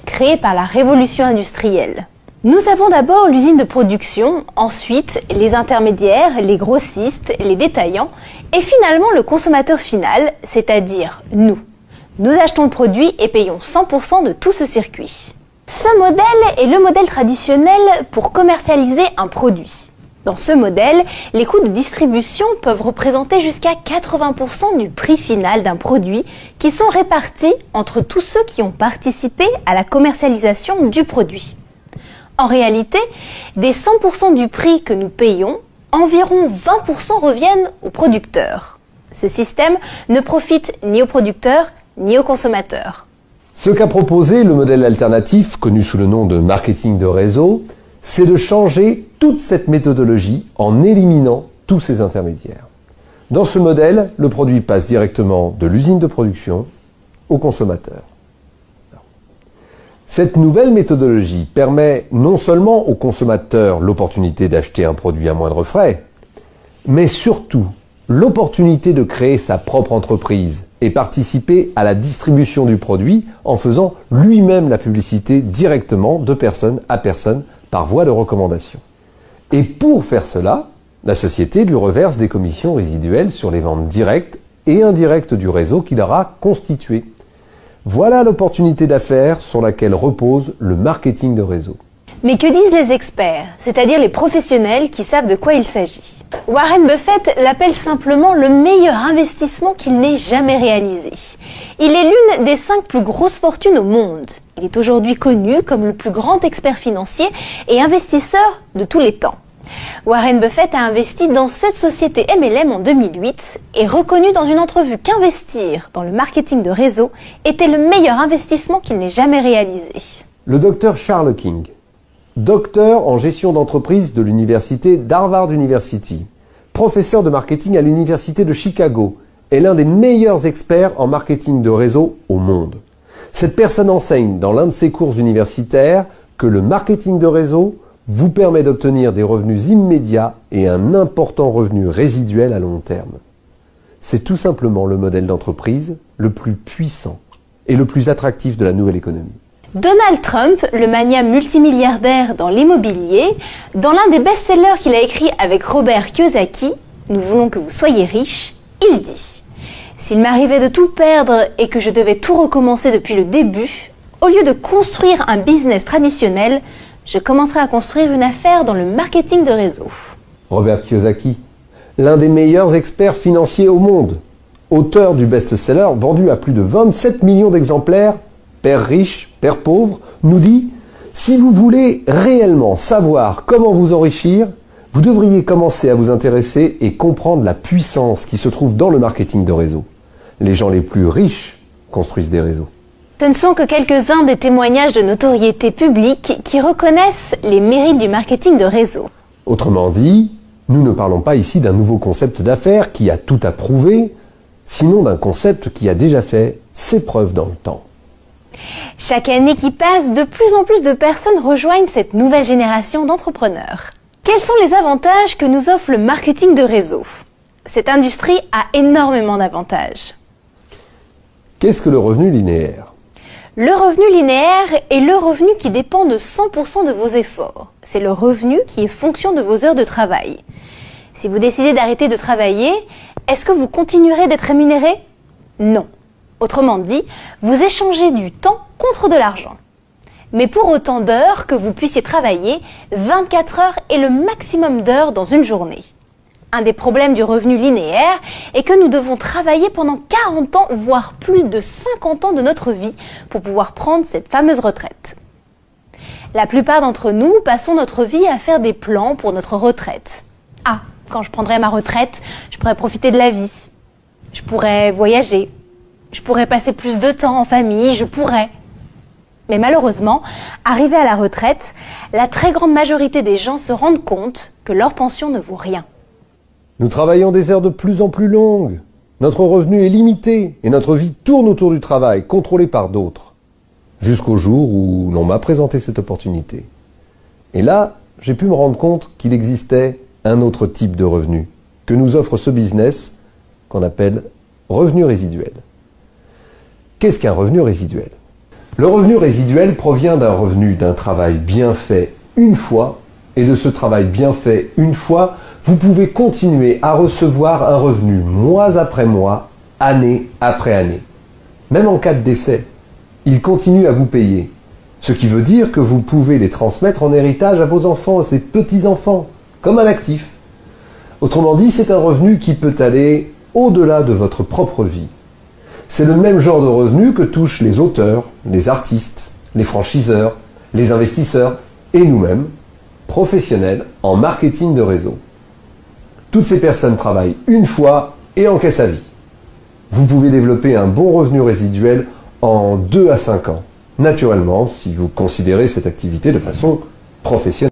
Créé par la révolution industrielle. Nous avons d'abord l'usine de production, ensuite les intermédiaires, les grossistes, les détaillants et finalement le consommateur final, c'est-à-dire nous. Nous achetons le produit et payons 100% de tout ce circuit. Ce modèle est le modèle traditionnel pour commercialiser un produit. Dans ce modèle, les coûts de distribution peuvent représenter jusqu'à 80% du prix final d'un produit qui sont répartis entre tous ceux qui ont participé à la commercialisation du produit. En réalité, des 100% du prix que nous payons, environ 20% reviennent aux producteurs. Ce système ne profite ni aux producteurs ni aux consommateurs. Ce qu'a proposé le modèle alternatif, connu sous le nom de marketing de réseau, c'est de changer toute cette méthodologie en éliminant tous ces intermédiaires. Dans ce modèle, le produit passe directement de l'usine de production au consommateur. Cette nouvelle méthodologie permet non seulement aux consommateurs l'opportunité d'acheter un produit à moindre frais, mais surtout l'opportunité de créer sa propre entreprise et participer à la distribution du produit en faisant lui-même la publicité directement de personne à personne par voie de recommandation. Et pour faire cela, la société lui reverse des commissions résiduelles sur les ventes directes et indirectes du réseau qu'il aura constitué. Voilà l'opportunité d'affaires sur laquelle repose le marketing de réseau. Mais que disent les experts, c'est-à-dire les professionnels qui savent de quoi il s'agit? Warren Buffett l'appelle simplement le meilleur investissement qu'il n'ait jamais réalisé. Il est l'une des 5 plus grosses fortunes au monde. Il est aujourd'hui connu comme le plus grand expert financier et investisseur de tous les temps. Warren Buffett a investi dans cette société MLM en 2008 et reconnu dans une entrevue qu'investir dans le marketing de réseau était le meilleur investissement qu'il n'ait jamais réalisé. Le docteur Charles King, docteur en gestion d'entreprise de l'université d'Harvard University, professeur de marketing à l'université de Chicago, est l'un des meilleurs experts en marketing de réseau au monde. Cette personne enseigne dans l'un de ses cours universitaires que le marketing de réseau vous permet d'obtenir des revenus immédiats et un important revenu résiduel à long terme. C'est tout simplement le modèle d'entreprise le plus puissant et le plus attractif de la nouvelle économie. Donald Trump, le magnat multimilliardaire dans l'immobilier, dans l'un des best-sellers qu'il a écrit avec Robert Kiyosaki, « Nous voulons que vous soyez riches », il dit « S'il m'arrivait de tout perdre et que je devais tout recommencer depuis le début, au lieu de construire un business traditionnel, je commencerai à construire une affaire dans le marketing de réseau. » Robert Kiyosaki, l'un des meilleurs experts financiers au monde, auteur du best-seller vendu à plus de 27 millions d'exemplaires, Père riche, Père pauvre, nous dit « Si vous voulez réellement savoir comment vous enrichir, vous devriez commencer à vous intéresser et comprendre la puissance qui se trouve dans le marketing de réseau. Les gens les plus riches construisent des réseaux. » Ce ne sont que quelques-uns des témoignages de notoriété publique qui reconnaissent les mérites du marketing de réseau. Autrement dit, nous ne parlons pas ici d'un nouveau concept d'affaires qui a tout à prouver, sinon d'un concept qui a déjà fait ses preuves dans le temps. Chaque année qui passe, de plus en plus de personnes rejoignent cette nouvelle génération d'entrepreneurs. Quels sont les avantages que nous offre le marketing de réseau? Cette industrie a énormément d'avantages. Qu'est-ce que le revenu linéaire? Le revenu linéaire est le revenu qui dépend de 100% de vos efforts. C'est le revenu qui est fonction de vos heures de travail. Si vous décidez d'arrêter de travailler, est-ce que vous continuerez d'être rémunéré? Non. Autrement dit, vous échangez du temps contre de l'argent. Mais pour autant d'heures que vous puissiez travailler, 24 heures est le maximum d'heures dans une journée. Un des problèmes du revenu linéaire est que nous devons travailler pendant 40 ans, voire plus de 50 ans de notre vie pour pouvoir prendre cette fameuse retraite. La plupart d'entre nous passons notre vie à faire des plans pour notre retraite. Ah, quand je prendrai ma retraite, je pourrai profiter de la vie. Je pourrais voyager. Je pourrais passer plus de temps en famille, je pourrais. Mais malheureusement, arrivé à la retraite, la très grande majorité des gens se rendent compte que leur pension ne vaut rien. Nous travaillons des heures de plus en plus longues. Notre revenu est limité et notre vie tourne autour du travail, contrôlé par d'autres. Jusqu'au jour où l'on m'a présenté cette opportunité. Et là, j'ai pu me rendre compte qu'il existait un autre type de revenu que nous offre ce business qu'on appelle revenu résiduel. Qu'est-ce qu'un revenu résiduel? Le revenu résiduel provient d'un revenu d'un travail bien fait une fois, et de ce travail bien fait une fois, vous pouvez continuer à recevoir un revenu mois après mois, année après année. Même en cas de décès, il continue à vous payer. Ce qui veut dire que vous pouvez les transmettre en héritage à vos enfants et ses petits-enfants, comme un actif. Autrement dit, c'est un revenu qui peut aller au-delà de votre propre vie. C'est le même genre de revenu que touchent les auteurs, les artistes, les franchiseurs, les investisseurs et nous-mêmes, professionnels en marketing de réseau. Toutes ces personnes travaillent une fois et encaissent à vie. Vous pouvez développer un bon revenu résiduel en 2 à 5 ans. Naturellement, si vous considérez cette activité de façon professionnelle.